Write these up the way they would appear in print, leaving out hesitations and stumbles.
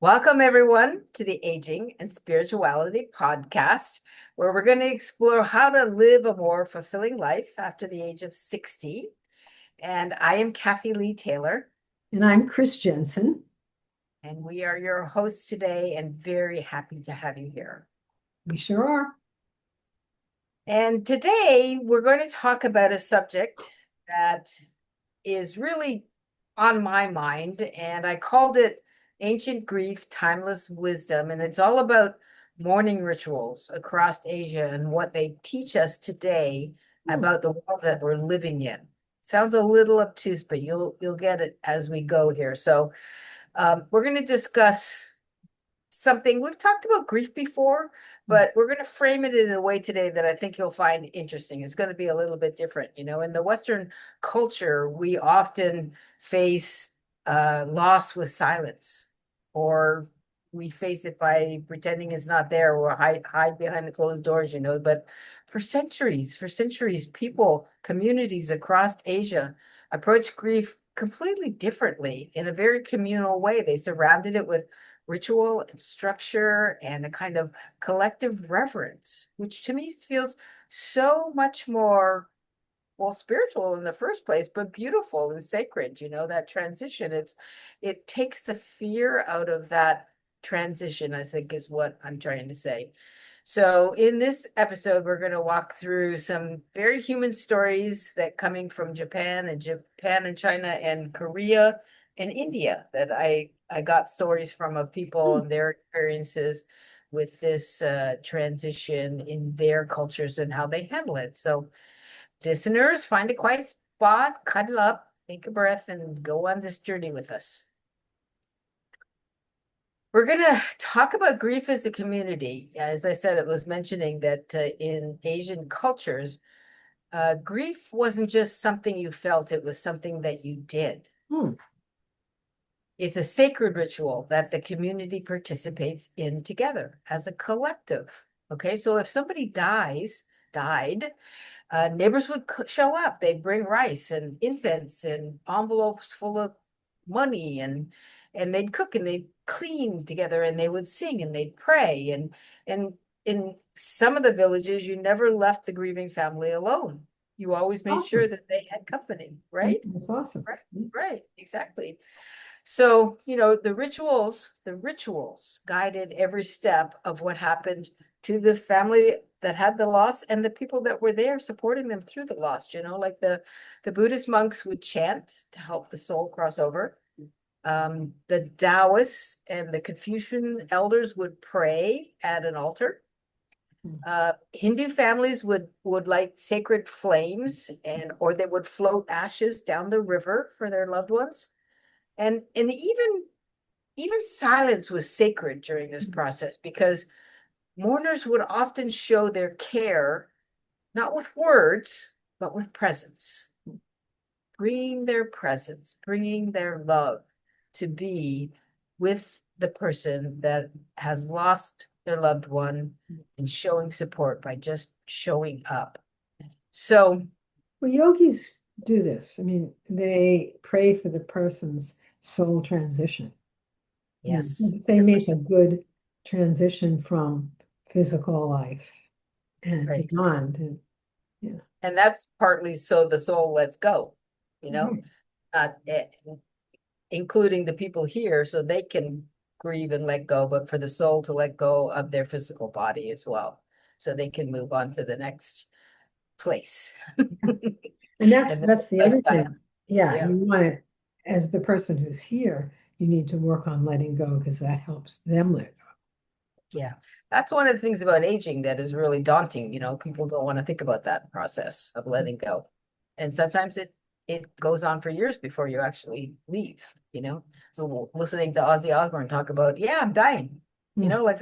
Welcome, everyone, to the Aging and Spirituality podcast, where we're going to explore how to live a more fulfilling life after the age of 60. And I am Kathy Lee Taylor, And I'm Chris Jensen. and we are your hosts today, and very happy to have you here. We sure are. And today we're going to talk about a subject that is really on my mind, and I called it Ancient Grief, Timeless Wisdom. And it's all about mourning rituals across Asia and what they teach us today Hmm. about the world that we're living in. Sounds a little obtuse, but you'll get it as we go here. So we're going to discuss something we've talked about grief before, but we're going to frame it in a way today that I think you'll find interesting. It's going to be a little bit different. In the Western culture, we often face loss with silence, or we face it by pretending it's not there or hide behind the closed doors, But for centuries, people, communities across Asia approach grief completely differently in a very communal way. They surrounded it with ritual and structure and a kind of collective reverence, which to me feels so much more, well, spiritual in the first place, but beautiful and sacred. That transition. It takes the fear out of that transition, I think is what I'm trying to say. So in this episode, we're going to walk through some very human stories that coming from Japan and China and Korea and India that I got stories from of people Hmm. and their experiences with this transition in their cultures and how they handle it. So listeners, find a quiet spot, cuddle up, take a breath, and go on this journey with us. We're going to talk about grief as a community. As I said, it was mentioning that in Asian cultures, grief wasn't just something you felt, it was something that you did. Hmm. It's a sacred ritual that the community participates in together as a collective. Okay, so if somebody died, neighbors would show up. They'd bring rice and incense and envelopes full of money, and they'd cook and they'd clean together and they would sing and they'd pray. And in some of the villages, you never left the grieving family alone. You always made sure Awesome. that they had company, Hmm. right? That's awesome. Right, Hmm. right, exactly. So, the rituals guided every step of what happened to the family that had the loss and the people that were there supporting them through the loss. Like the Buddhist monks would chant to help the soul cross over. The Taoists and the Confucian elders would pray at an altar. Hindu families would light sacred flames, or they would float ashes down the river for their loved ones. And even silence was sacred during this process because mourners would often show their care not with words but with presence, bringing their presence, bringing their love to be with the person that has lost their loved one, and showing support by just showing up. So Well, yogis do this. I mean, they pray for the person's soul transition. yes, They make a 100%. good transition from physical life and Right. beyond. And yeah. And that's partly so the soul lets go, you know, Right. not including the people here so they can grieve and let go, but for the soul to let go of their physical body as well, so they can move on to the next place. And that's And the that's the other lifetime. thing. Yeah, Yeah. you want to, as the person who's here, you need to work on letting go because that helps them let go. Yeah. That's one of the things about aging that is really daunting. People don't want to think about that process of letting go. And sometimes it goes on for years before you actually leave. So listening to Ozzy Osbourne talk about, yeah, I'm dying, Hmm. like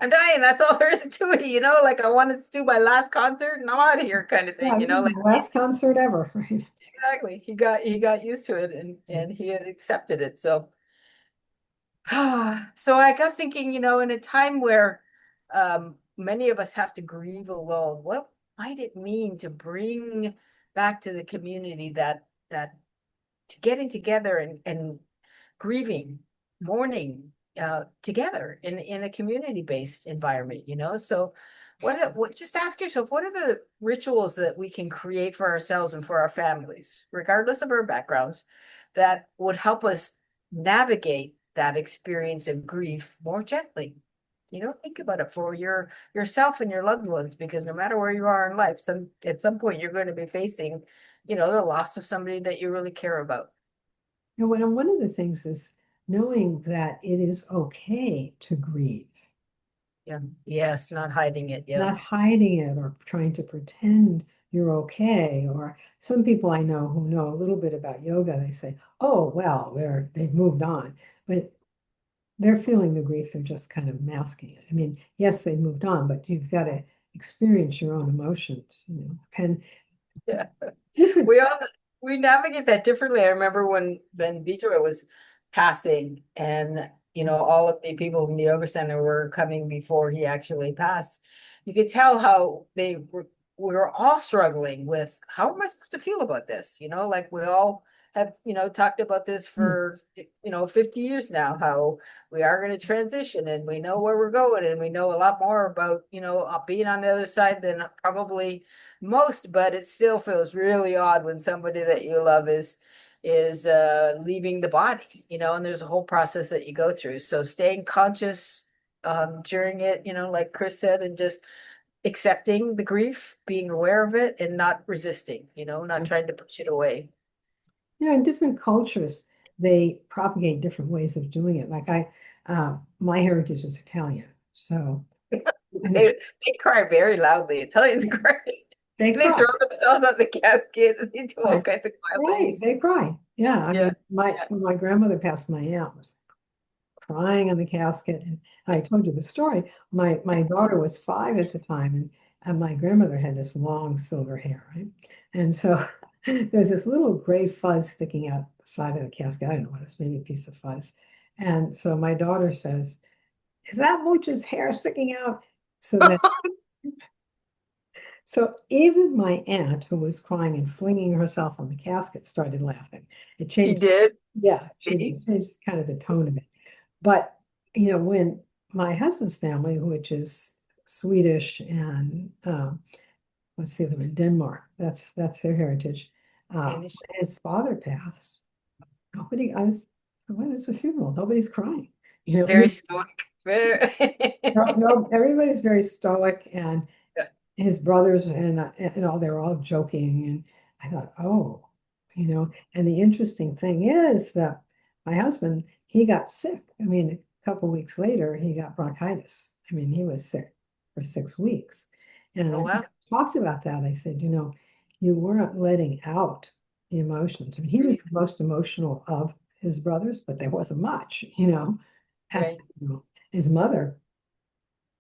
I'm dying. That's all there is to it. Like I wanted to do my last concert and I'm out of here kind of Yeah, thing, this is like my last concert ever, right? exactly. He got used to it and he had accepted it. So so I got thinking, in a time where many of us have to grieve alone, what might it mean to bring back to the community that to getting together and grieving, mourning together in a community-based environment, you know? So just ask yourself, what are the rituals that we can create for ourselves and for our families, regardless of our backgrounds, that would help us navigate that experience of grief more gently? You know, think about it for yourself and your loved ones, because no matter where you are in life, at some point you're going to be facing, you know, the loss of somebody that you really care about. And one of the things is knowing that it is okay to grieve, Yeah. Yes, not hiding it. Yeah. not hiding it or trying to pretend you're okay. Or some people I know who know a little bit about yoga, they say, oh, well, they've moved on. But they're feeling the grief, they're just kind of masking it. I mean, yes, they moved on, but you've got to experience your own emotions, you know, and Yeah. different. We all we navigate that differently. I remember when Vitra was passing, and you know, all of the people in the yoga center were coming before he actually passed. You could tell how we were all struggling with, how am I supposed to feel about this? You know, like we all have, you know, talked about this Mm, for, you know, 50 years now, how we are going to transition and we know where we're going and we know a lot more about, you know, being on the other side than probably most, but it still feels really odd when somebody that you love is leaving the body, you know, and there's a whole process that you go through. So staying conscious during it, you know, like Chris said, and just accepting the grief, being aware of it and not resisting, you know, not yeah. trying to push it away. Yeah, in different cultures, they propagate different ways of doing it. Like my heritage is Italian, so I know They they cry very loudly. Italians cry. they They cry. throw themselves on the casket and they do all Right, kinds of wild right, things. they cry. Yeah, I Yeah. mean, my Yeah. when my grandmother passed, my aunt was crying on the casket. And I told you the story. My daughter was 5 at the time, and my grandmother had this long silver hair, right? And so there's this little gray fuzz sticking out the side of the casket. I don't know what it's, maybe a piece of fuzz. And so my daughter says, "Is that Mooch's hair sticking out?" So then, so even my aunt, who was crying and flinging herself on the casket, started laughing. It She changed. did. Yeah, she See? did. Changed kind of the tone of it. But, you know, when my husband's family, which is Swedish and let's see them in Denmark, that's their heritage. Danish. When his father passed, nobody, I was, well, it's a funeral, nobody's crying. You know, I Very mean, stoic. Very no, no, everybody's very stoic, and his brothers and all, they were all joking. And I thought, oh, you know, and the interesting thing is that my husband, he got sick. I mean, a couple weeks later, he got bronchitis. I mean, he was sick for 6 weeks. And Oh I wow. talked about that. I said, you know, you weren't letting out the emotions. I mean, he was Breathe. the most emotional of his brothers, but there wasn't much, you know. At, Right. you know, his mother,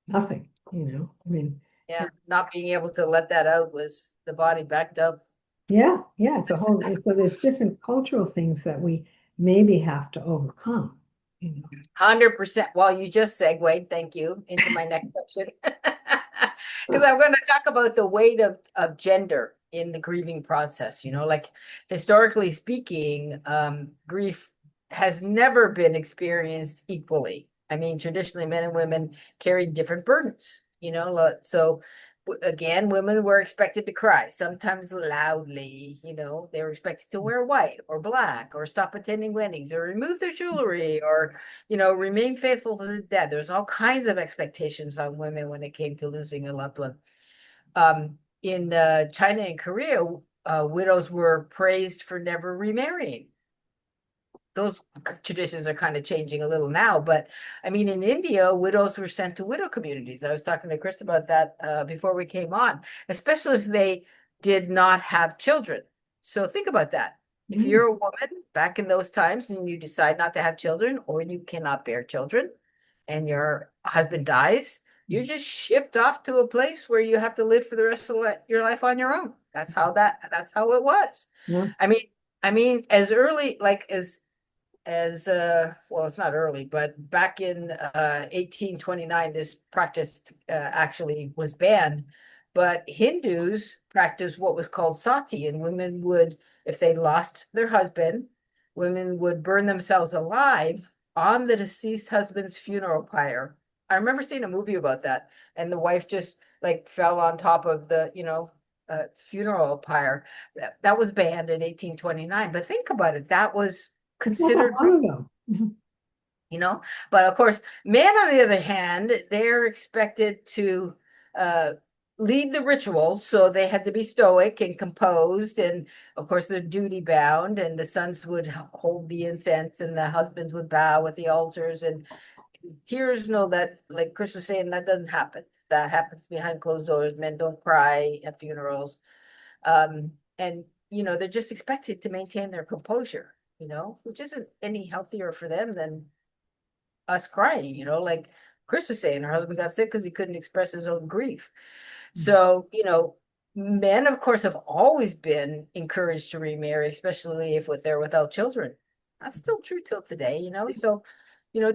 nothing, you know. I mean, Yeah. Not being able to let that out was the body backed up. yeah, yeah, it's a whole, so there's different cultural things that we maybe have to overcome, you know. 100%. Well, you just segued, thank you, into my next section. Because I'm going to talk about the weight of gender in the grieving process. You know, like historically speaking, grief has never been experienced equally. I mean, traditionally, men and women carried different burdens, you know, so again, women were expected to cry, sometimes loudly. You know, they were expected to wear white or black or stop attending weddings or remove their jewelry or, you know, remain faithful to the dead. There's all kinds of expectations on women when it came to losing a loved one. In China and Korea, widows were praised for never remarrying. Those traditions are kind of changing a little now, but I mean, in India, widows were sent to widow communities. I was talking to Chris about that before we came on, especially if they did not have children. So think about that. If Mm, you're a woman back in those times and you decide not to have children or you cannot bear children and your husband dies, you're just shipped off to a place where you have to live for the rest of your life on your own. That's how it was. yeah, I mean, as early like as well, it's not early, but back in 1829 this practice actually was banned. But Hindus practiced what was called sati, and women would, if they lost their husband, women would burn themselves alive on the deceased husband's funeral pyre. I remember seeing a movie about that, and the wife just like fell on top of the, funeral pyre. That was banned in 1829. But think about it, that was It's not that considered, long ago. Mhm. you know. But of course, men, on the other hand, they're expected to uh, lead the rituals, so they had to be stoic and composed, and of course, they're duty bound. And the sons would hold the incense, and the husbands would bow at the altars. And tears know that, like Chris was saying, that doesn't happen. That happens behind closed doors. Men don't cry at funerals, and they're just expected to maintain their composure. Which isn't any healthier for them than us crying, like Chris was saying, her husband got sick because he couldn't express his own grief. So, men, of course, have always been encouraged to remarry, especially if they're without children. That's still true till today. So,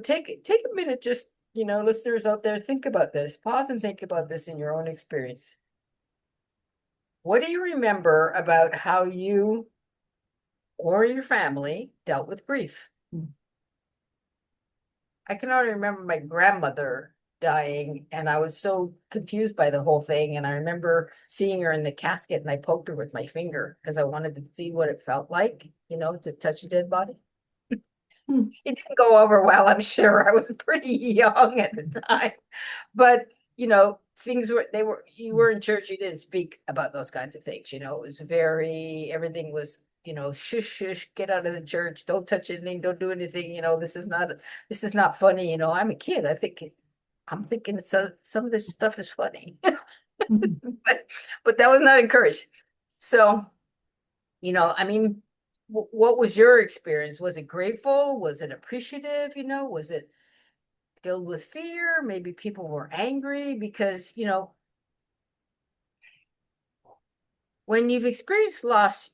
take a minute, just, listeners out there, think about this. Pause and think about this in your own experience. What do you remember about how you or your family dealt with grief? I can only remember my grandmother dying, and I was so confused by the whole thing. And I remember seeing her in the casket, and I poked her with my finger because I wanted to see what it felt like, to touch a dead body. Hmm. It didn't go over well, I'm sure. I was pretty young at the time. But, you were in church, you didn't speak about those kinds of things. It was everything was, shush, shush, get out of the church, don't touch anything, don't do anything. This is not funny. I'm a kid. I'm thinking some of this stuff is funny, Mhm. but that was not encouraged. So, I mean, what was your experience? Was it grateful? Was it appreciative? Was it filled with fear? Maybe people were angry because, when you've experienced loss,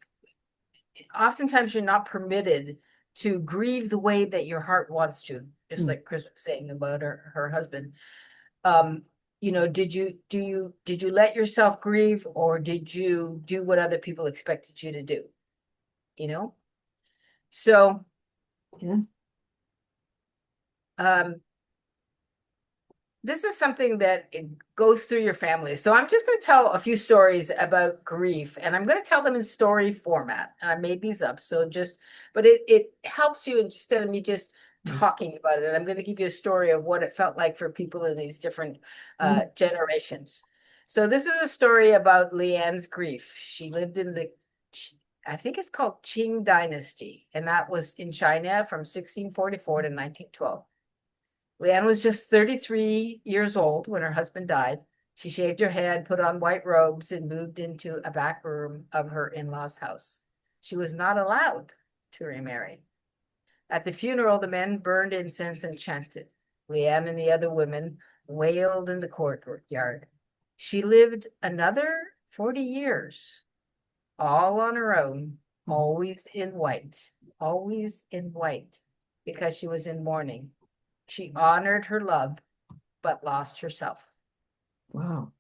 oftentimes you're not permitted to grieve the way that your heart wants to, just Hmm. like Chris was saying about her husband. Um, did you let yourself grieve, or did you do what other people expected you to do? You know? So, Yeah. um, this is something that it goes through your family. So I'm just going to tell a few stories about grief, and I'm going to tell them in story format. And I made these up, but it helps you instead of me just Hmm. talking about it. I'm going to give you a story of what it felt like for people in these different Hmm. generations. So this is a story about Leanne's grief. She lived in I think it's called Qing Dynasty, and that was in China from 1644 to 1912. Leanne was just 33 years old when her husband died. She shaved her head, put on white robes, and moved into a back room of her in-laws' house. She was not allowed to remarry. At the funeral, the men burned incense and chanted. Leanne and the other women wailed in the courtyard. She lived another 40 years, all on her own, Hmm. always in white, because she was in mourning. She honored her love, but lost herself. Wow.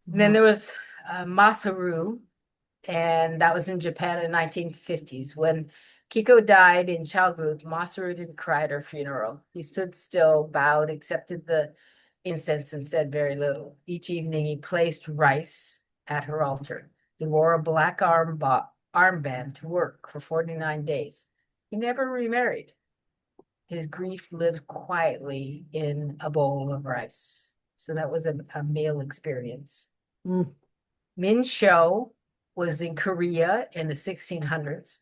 And then Wow. there was Masaru, and that was in Japan in 1950s. When Kiko died in childbirth, Masaru didn't cry at her funeral. He stood still, bowed, accepted the incense, and said very little. Each evening, he placed rice at her altar. He wore a black armband to work for 49 days. He never remarried. His grief lived quietly in a bowl of rice. So that was a male experience. Hmm. Min Shou was in Korea in the 1600s.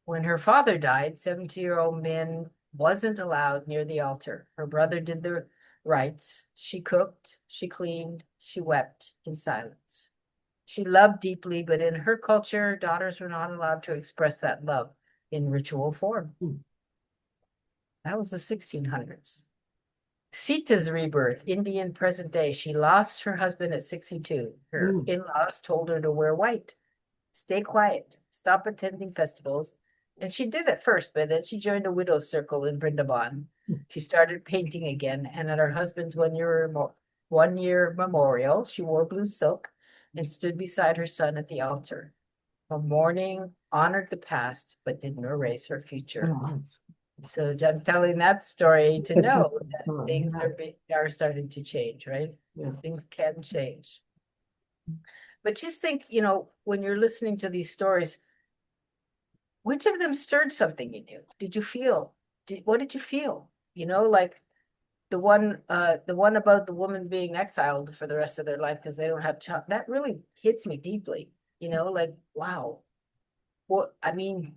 When her father died, 70-year-old Min wasn't allowed near the altar. Her brother did the rites. She cooked, she cleaned, she wept in silence. She loved deeply, but in her culture, daughters were not allowed to express that love in ritual form. Hmm. That was the 1600s. Sita's rebirth, Indian present day. She lost her husband at 62. Her Hmm. in-laws told her to wear white, stay quiet, stop attending festivals. And she did at first, but then she joined a widow's circle in Vrindavan. She started painting again, and at her husband's 1 year memorial, she wore blue silk and stood beside her son at the altar. Her mourning honored the past, but didn't erase her future. Oh, that's So I'm telling that story to It's a know good that story. things Yeah, are starting to change, right? yeah. Things can change. But just think, you know, when you're listening to these stories, which of them stirred something in you? Did you feel? What did you feel? You know, like the one about the woman being exiled for the rest of their life because they don't have child. That really hits me deeply. You know, like wow. Well, I mean,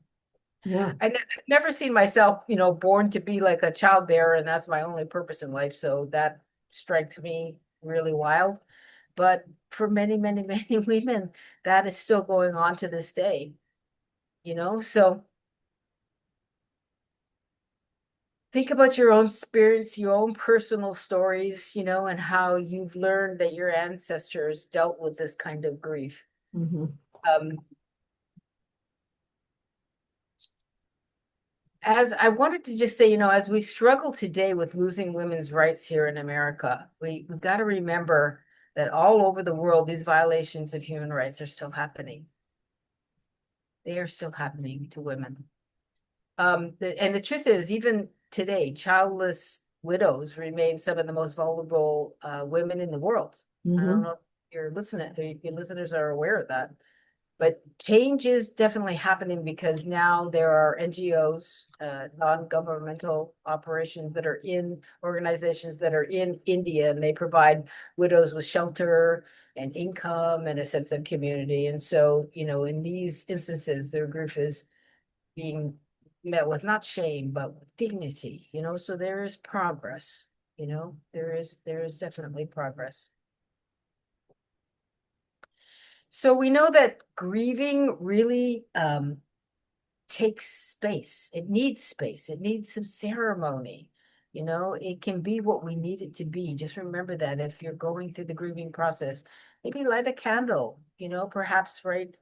Yeah. I've never seen myself, you know, born to be like a childbearer, and that's my only purpose in life. So that strikes me really wild. But for many, many, many women, that is still going on to this day, you know? So think about your own experience, your own personal stories, you know, and how you've learned that your ancestors dealt with this kind of grief. Hmm. Um, as I wanted to just say, you know, as we struggle today with losing women's rights here in America, we've got to remember that all over the world, these violations of human rights are still happening. They are still happening to women. And the truth is, even today, childless widows remain some of the most vulnerable women in the world. I don't Hmm. know if your listeners are aware of that. But change is definitely happening because now there are NGOs, non-governmental operations that are in organizations that are in India, and they provide widows with shelter and income and a sense of community. And so, you know, in these instances, their grief is being met with not shame, but with dignity, you know, so there is progress, you know, there is definitely progress. So we know that grieving really takes space. It needs space. It needs some ceremony. You know, it can be what we need it to be. Just remember that if you're going through the grieving process, maybe light a candle, you know, perhaps write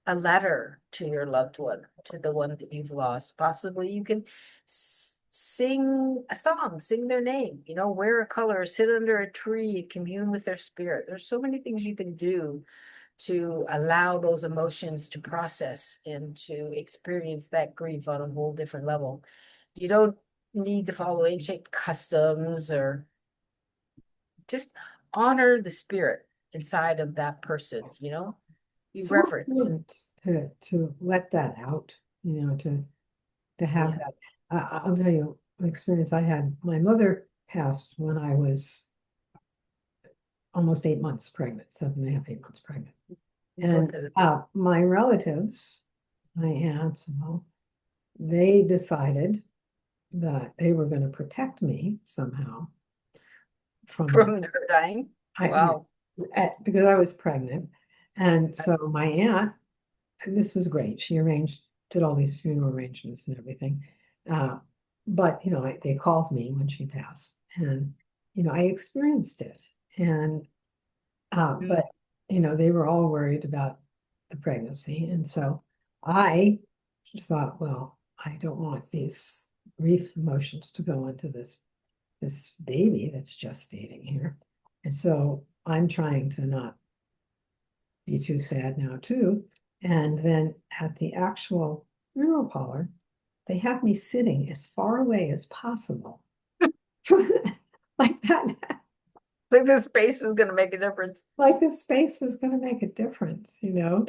a letter to your loved one, to the one that you've lost. Possibly you can sing a song, sing their name, you know, wear a color, sit under a tree, commune with their spirit. There's so many things you can do to allow those emotions to process and to experience that grief on a whole different level. You don't need to follow ancient customs or just honor the spirit inside of that person, you know? You So reverence. important to let that out, to have Yeah. that. I'll tell you an experience I had. My mother passed when I was almost 8 months pregnant, 7.5, 8 months pregnant. Both And of them. my relatives, my aunts, and all, they decided that they were going to protect me somehow from that. From her dying. Yeah, Wow. because I was pregnant. And so my aunt, and this was great. She did all these funeral arrangements and everything. Uh, but, they called me when she passed, and, I experienced it. And, Mm. but, they were all worried about the pregnancy. And so I thought, well, I don't want these grief emotions to go into this baby that's gestating here. And so I'm trying to not be too sad now too. And then at the actual funeral parlor, they have me sitting as far away as possible. Like that, Like this space was going to make a difference. like the space was going to make a difference. Yeah.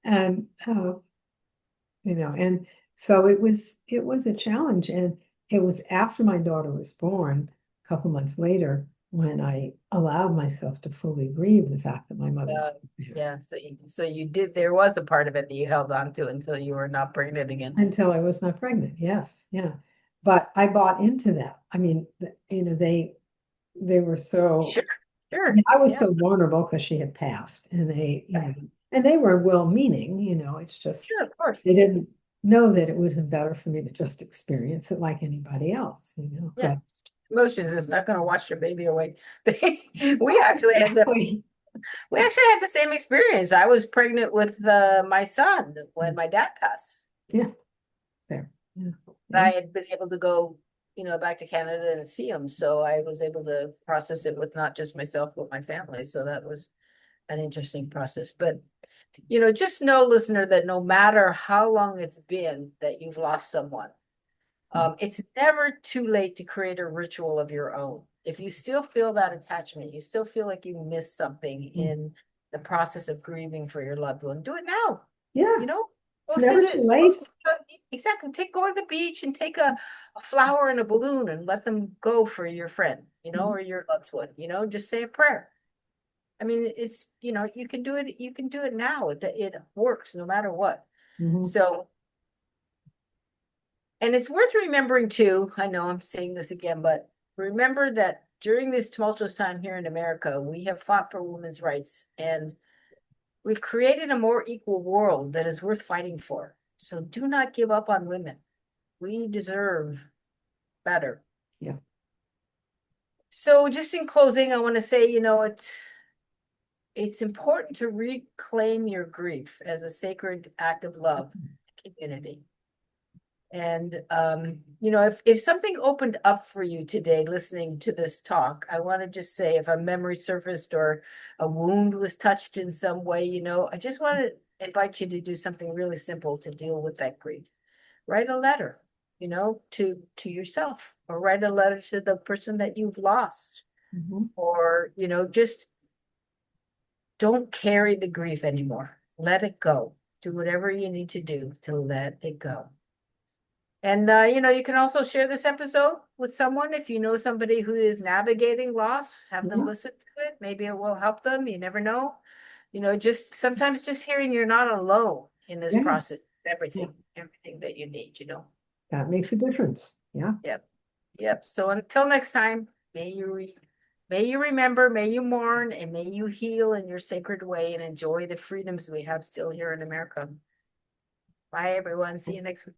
And and so it was a challenge. And it was after my daughter was born, a couple months later, when I allowed myself to fully grieve the fact that my mother Uh, wasn't there. yeah. So you did, there was a part of it that you held on to until you were not pregnant again. Until I was not pregnant, yes, yeah. But I bought into that. I mean, they were so, Sure. I mean, Sure. I was Yeah. so vulnerable because she had passed, and they were well-meaning, it's just Sure. Of course. they didn't know that it would have been better for me to just experience it like anybody else. Yeah. But Emotions is not going to wash your baby away. We well, actually had the exactly. we actually had the same experience. I was pregnant with my son when my dad passed. Yeah, there. Yeah, I yeah. had been able to go, you know, back to Canada and see him. So I was able to process it with not just myself, but my family. So that was an interesting process. But, you know, just know, listener, that no matter how long it's been that you've lost someone, It's never too late to create a ritual of your own. If you still feel that attachment, you still feel like you missed something Mm. in the process of grieving for your loved one, do it now. Yeah, You know, it's never too late. exactly. Go to the beach and take a flower and a balloon and let them go for your friend, Mhm. or your loved one, just say a prayer. I mean, it's, you can do it now. It works no matter what. Mhm. So, and it's worth remembering too, I know I'm saying this again, but remember that during this tumultuous time here in America, we have fought for women's rights and we've created a more equal world that is worth fighting for. So do not give up on women. We deserve better. Yeah. So just in closing, I want to say, it's important to reclaim your grief as a sacred act of love and community. And if something opened up for you today listening to this talk, I want to just say if a memory surfaced or a wound was touched in some way, I just want to invite you to do something really simple to deal with that grief. Write a letter, to yourself, or write a letter to the person that you've lost, Mhm. or just don't carry the grief anymore. Let it go. Do whatever you need to do to let it go. And you can also share this episode with someone if you know somebody who is navigating loss, have them Yeah. listen to it. Maybe it will help them. You never know. Just sometimes just hearing you're not alone in this Yeah. process, Yeah. everything that you need. That makes a difference. Yeah. Yep. Yep. So until next time, may you remember, may you mourn, and may you heal in your sacred way and enjoy the freedoms we have still here in America. Bye everyone. See you next week.